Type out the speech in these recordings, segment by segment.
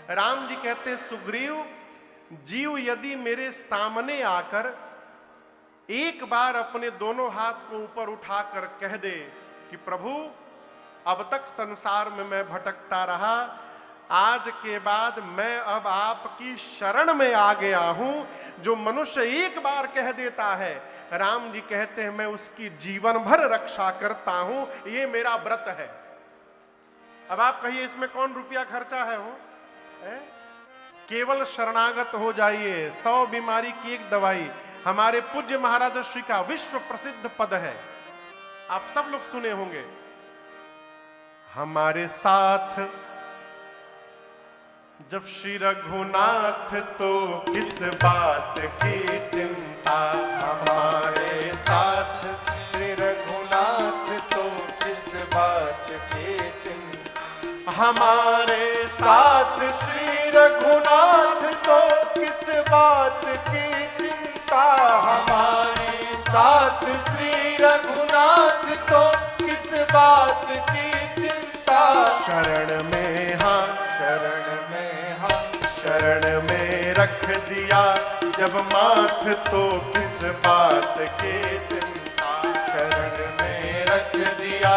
राम जी कहते सुग्रीव, जीव यदि मेरे सामने आकर एक बार अपने दोनों हाथ को ऊपर उठाकर कह दे कि प्रभु अब तक संसार में मैं भटकता रहा, आज के बाद मैं अब आपकी शरण में आ गया हूं। जो मनुष्य एक बार कह देता है, राम जी कहते हैं मैं उसकी जीवन भर रक्षा करता हूं, ये मेरा व्रत है। अब आप कहिए इसमें कौन रुपया खर्चा है? हो है? केवल शरणागत हो जाइए, 100 बीमारी की एक दवाई। हमारे पूज्य महाराज श्री का विश्व प्रसिद्ध पद है, आप सब लोग सुने होंगे। हमारे साथ जब श्री रघुनाथ तो किस बात की चिंता, हमारे साथ श्री रघुनाथ तो किस बात की चिंता, हमारे साथ श्री रघुनाथ तो किस बात की चिंता, हमारे साथ श्री रघुनाथ तो किस बात की चिंता। शरण में हाँ, शरण में हम शरण में रख दिया जब माथ तो किस बात की चिंता। शरण में रख दिया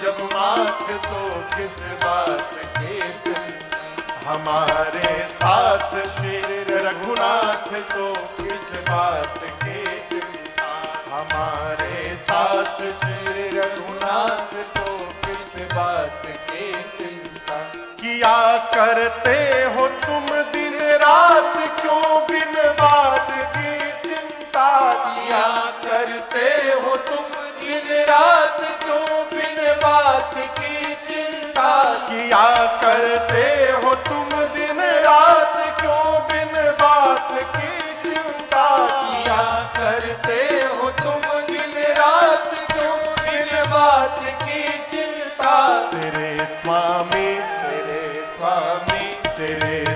जब माथ तो किस बात की चिंता। हमारे साथ श्री रघुनाथ तो किस बात की चिंता। हमारे साथ श्री रघुनाथ तो किस बात की चिंता। किया करते हो तुम दिन रात क्यों बिन बात की चिंता। किया करते हो तुम दिन रात क्यों बिन बात की चिंता। किया करते हो तुम दिन रात क्यों बिन बात की चिंता। किया करते हो तुम दिन रात क्यों बिन बात की चिंता। तेरे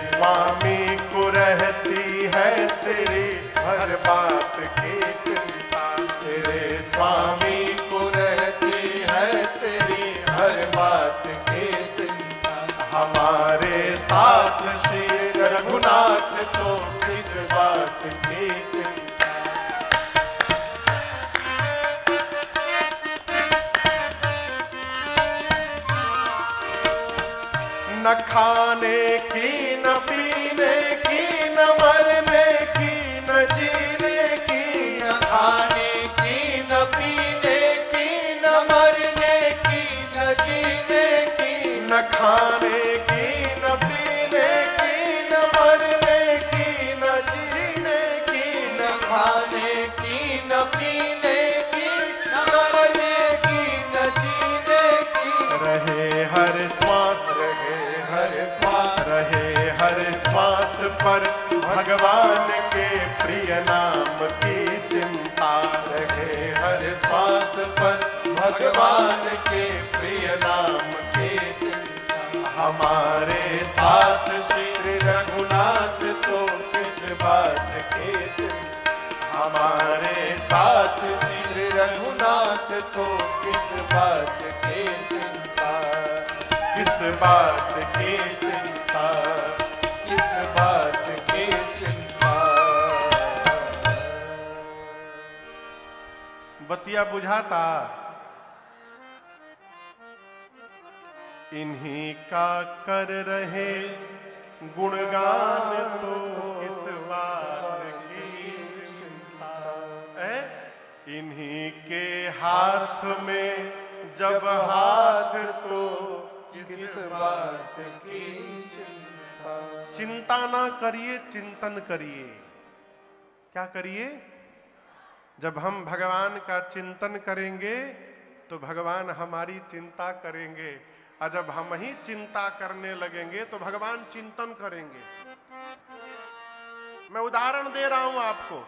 स्वामी को रहती है तेरी हर बात की चिंता। तेरे स्वामी को रहती है तेरी हर बात की चिंता। हमारे साथ श्री रघुनाथ तो किस बात की चिंता। न खाने की न पीने की न मरने की न जीने की। न खाने की न पीने की न मरने की न जीने की। न खाने की न पीने की न मरने की न जीने की। न खाने की न पीने की न मरने की न जीने की। रहे हर श्वास पर भगवान के प्रिय नाम की चिंता। रहे हर श्वास पर भगवान के प्रिय नाम की चिंता। हमारे साथ श्री रघुनाथ तो किस बात की चिंता। हमारे साथ श्री रघुनाथ तो किस बात की चिंता। किस बात की चिंता। किस बात की चिंता। बतिया बुझाता। इन्हीं का कर रहे गुणगान तो किस बात की चिंता है। इन्हीं के हाथ में जब हाथ तो किस बात की चिंता। चिंता ना करिए, चिंतन करिए। क्या करिए? जब हम भगवान का चिंतन करेंगे तो भगवान हमारी चिंता करेंगे, और जब हम ही चिंता करने लगेंगे तो भगवान चिंतन करेंगे। मैं उदाहरण दे रहा हूं आपको।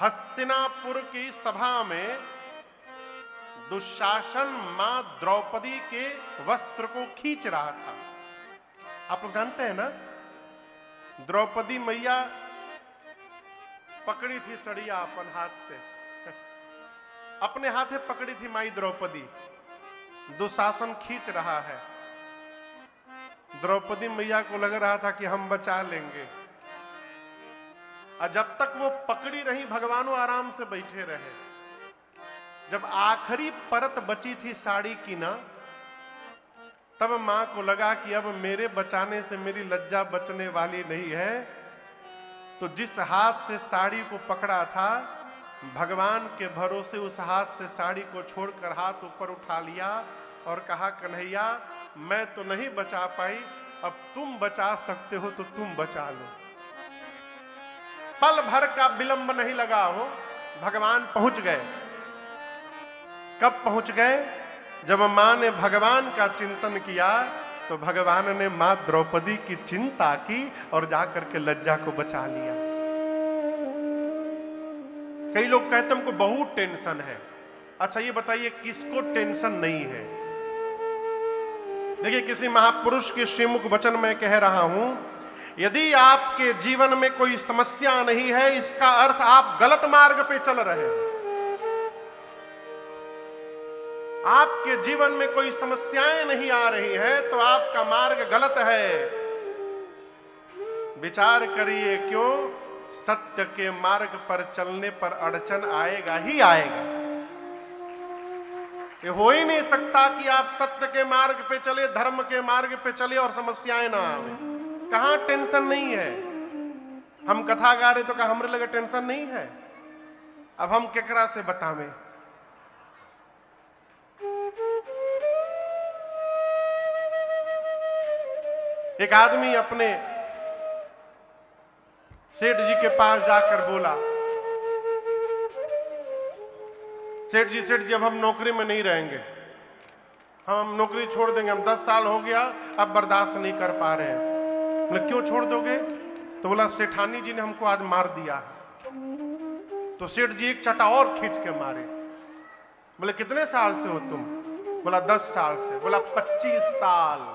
हस्तिनापुर की सभा में दुशासन मां द्रौपदी के वस्त्र को खींच रहा था। आप लोग जानते हैं ना, द्रौपदी मैया पकड़ी थी सड़िया अपन हाथ से, अपने हाथ में पकड़ी थी माई द्रौपदी। दुशासन खींच रहा है। द्रौपदी मैया को लग रहा था कि हम बचा लेंगे, और जब तक वो पकड़ी रही भगवानों आराम से बैठे रहे। जब आखिरी परत बची थी साड़ी की ना, तब मां को लगा कि अब मेरे बचाने से मेरी लज्जा बचने वाली नहीं है। तो जिस हाथ से साड़ी को पकड़ा था, भगवान के भरोसे उस हाथ से साड़ी को छोड़कर हाथ ऊपर उठा लिया और कहा, कन्हैया मैं तो नहीं बचा पाई, अब तुम बचा सकते हो तो तुम बचा लो। पल भर का विलंब नहीं लगा हो, भगवान पहुंच गए। कब पहुंच गए? जब मां ने भगवान का चिंतन किया तो भगवान ने मां द्रौपदी की चिंता की और जाकर के लज्जा को बचा लिया। कई लोग कहते हमको बहुत टेंशन है। अच्छा ये बताइए किसको टेंशन नहीं है? देखिए, किसी महापुरुष के श्रीमुख वचन में कह रहा हूं, यदि आपके जीवन में कोई समस्या नहीं है, इसका अर्थ आप गलत मार्ग पे चल रहे हैं। आपके जीवन में कोई समस्याएं नहीं आ रही है तो आपका मार्ग गलत है। विचार करिए, क्यों? सत्य के मार्ग पर चलने पर अड़चन आएगा ही आएगा। ये हो ही नहीं सकता कि आप सत्य के मार्ग पे चले, धर्म के मार्ग पे चले और समस्याएं ना आवे। कहां टेंशन नहीं है? हम कथा गा रहे तो कहा हमरे लगे टेंशन नहीं है। अब हम केकरा से बतावें? एक आदमी अपने सेठ जी के पास जाकर बोला, सेठ जी अब हम नौकरी में नहीं रहेंगे, हम नौकरी छोड़ देंगे, हम 10 साल हो गया, अब बर्दाश्त नहीं कर पा रहे हैं। बोले क्यों छोड़ दोगे? तो बोला सेठानी जी ने हमको आज मार दिया। तो सेठ जी एक चटा और खींच के मारे। बोले कितने साल से हो तुम? बोला 10 साल से। बोला 25 साल।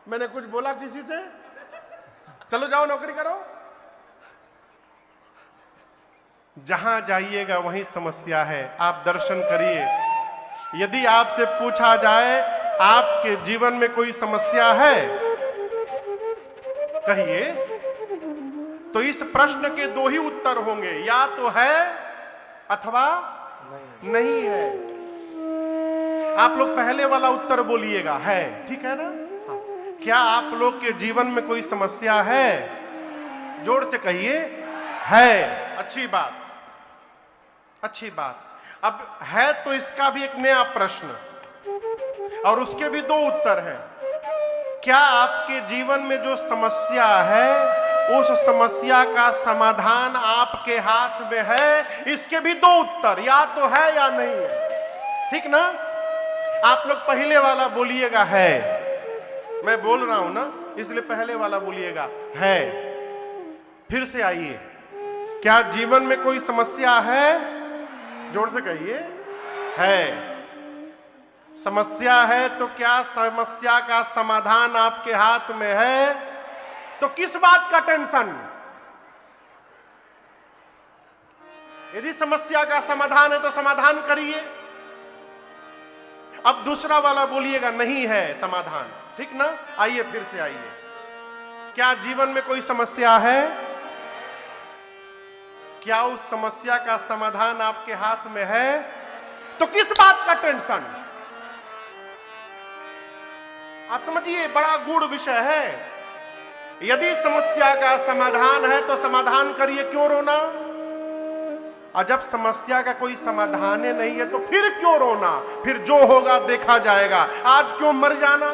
मैंने कुछ बोला किसी से? चलो जाओ नौकरी करो। जहां जाइएगा वहीं समस्या है। आप दर्शन करिए, यदि आपसे पूछा जाए आपके जीवन में कोई समस्या है कहिए, तो इस प्रश्न के 2 ही उत्तर होंगे, या तो है अथवा नहीं है। आप लोग पहले वाला उत्तर बोलिएगा, है। ठीक है ना? हाँ। क्या आप लोग के जीवन में कोई समस्या है? जोर से कहिए, है। अच्छी बात, अच्छी बात। अब है तो इसका भी एक नया प्रश्न और उसके भी 2 उत्तर हैं। क्या आपके जीवन में जो समस्या है उस समस्या का समाधान आपके हाथ में है? इसके भी 2 उत्तर, या तो है या नहीं है। ठीक ना? आप लोग पहले वाला बोलिएगा, है। मैं बोल रहा हूं ना, इसलिए पहले वाला बोलिएगा, है। फिर से आइए, क्या जीवन में कोई समस्या है? जोर से कहिए, है। समस्या है तो क्या समस्या का समाधान आपके हाथ में है? तो किस बात का टेंशन? यदि समस्या का समाधान है तो समाधान करिए। अब दूसरा वाला बोलिएगा, नहीं है समाधान। ठीक ना? आइए फिर से आइए, क्या जीवन में कोई समस्या है? क्या उस समस्या का समाधान आपके हाथ में है? तो किस बात का टेंशन? आप समझिए, बड़ा गूढ़ विषय है। यदि समस्या का समाधान है तो समाधान करिए, क्यों रोना? और जब समस्या का कोई समाधान नहीं है तो फिर क्यों रोना? फिर जो होगा देखा जाएगा। आज क्यों मर जाना?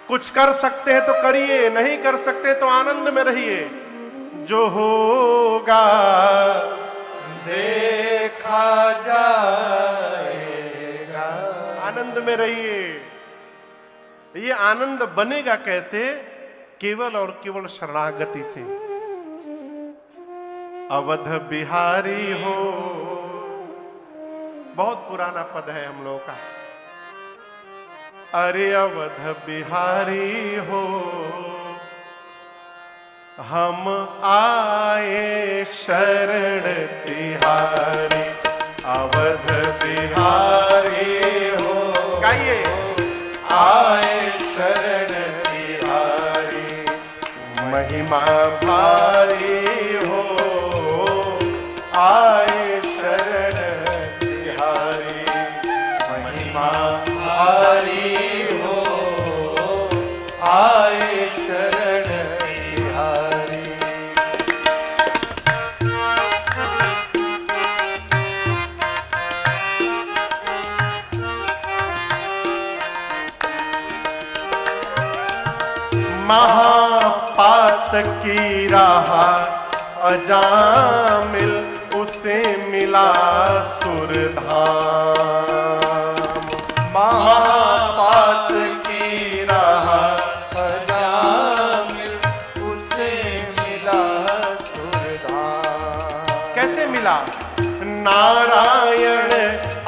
कुछ कर सकते हैं तो करिए, नहीं कर सकते तो आनंद में रहिए। जो होगा देखा जाएगा। आनंद में रहिए। ये आनंद बनेगा कैसे? केवल और केवल शरणागति से। अवध बिहारी हो, बहुत पुराना पद है हम लोगों का। अरे अवध बिहारी हो, हम आए शरण तिहारी, अवध बिहारी हो। गाइए, आए शरण तिहारी, महिमा भारी हो, आए शरण तिहारी, महिमा भारी हो, आए शरण तिहारी। महापात की राह अजामिल, उसे मिला सुरधाम। महापात की राह अजामिल, उसे मिला सुरधाम। कैसे मिला? नारायण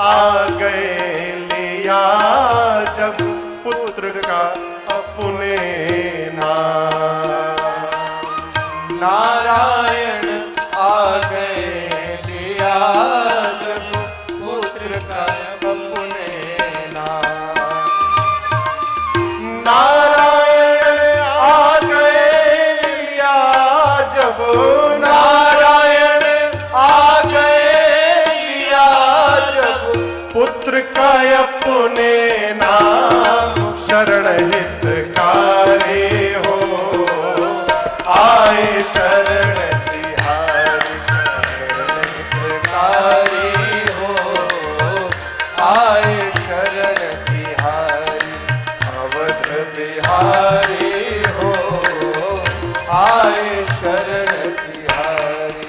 आ गए लिया जब पुत्र का अपने नाम। नारायण आ गए लिया जब पुत्र का अपने नाम। नारायण आ गए लिया जब, नारायण आ गए लिया जब पुत्र का अपने नाम। शरण हितकारी हो, आए शरण तिहारी, शरण हितकारी हो, आए शरण तिहारी, अवध बिहारी हो, आए शरण तिहारी।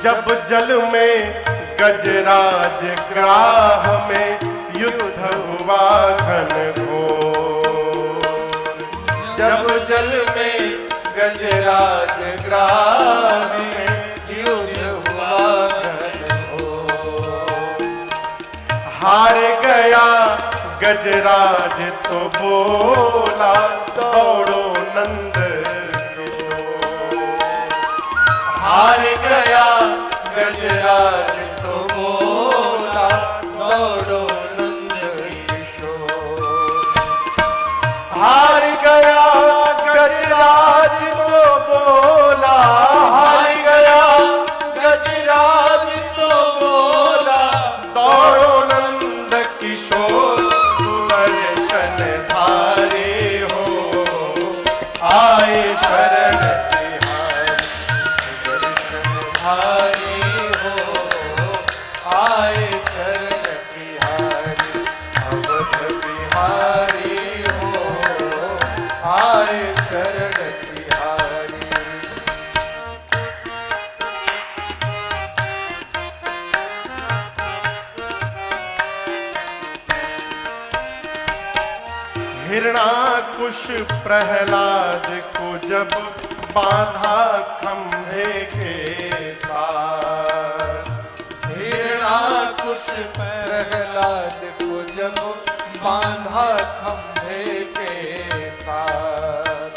जब जल में गजराज ग्राह में युद्ध हुआ घन घोर। जब जल में गजराज ग्राह में युद्ध हुआ घनघोर। हार गया गजराज तो बोला, दौड़ो नंद किशोर। हार गया गजराज तो बोला, दौड़ो नंद किशोर। हार गया गजराज तो बोला, हार गया गजराज तो बोला, दौड़ो नंद किशोर। सुदर्शन धारे हो, आए शरण तिहारी, भारी हो, आए शरण तिहारी, अवध बिहारी हो, आए शरण तिहारी। हिरणाकुश प्रहलाद को जब बांधा खंभे के साथ। हिरणाकुश प्रहलाद को जब बांधा खंभे के साथ।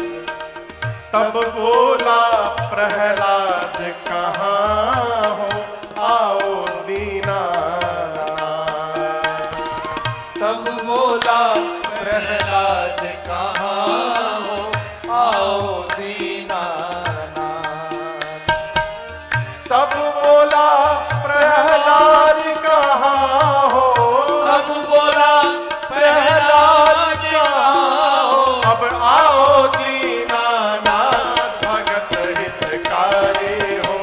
तब बोला प्रहलाद कहाँ हो, आओ दीनानाथ। तब बोला प्रहलाद कहाँ हो, आओ दीनानाथ। तब बोला प्रहलाद कहाँ हो, तब बोला प्रहलाद कहाँ हो, अब आओ दीनानाथ। भगत हितकारी हो,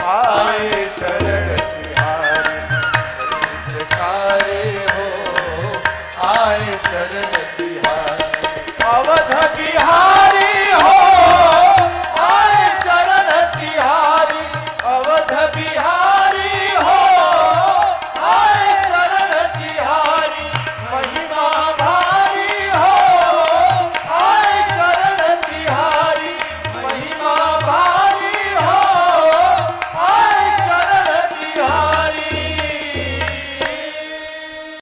आए शरण तिहारी, हितकारी हो, आए शरण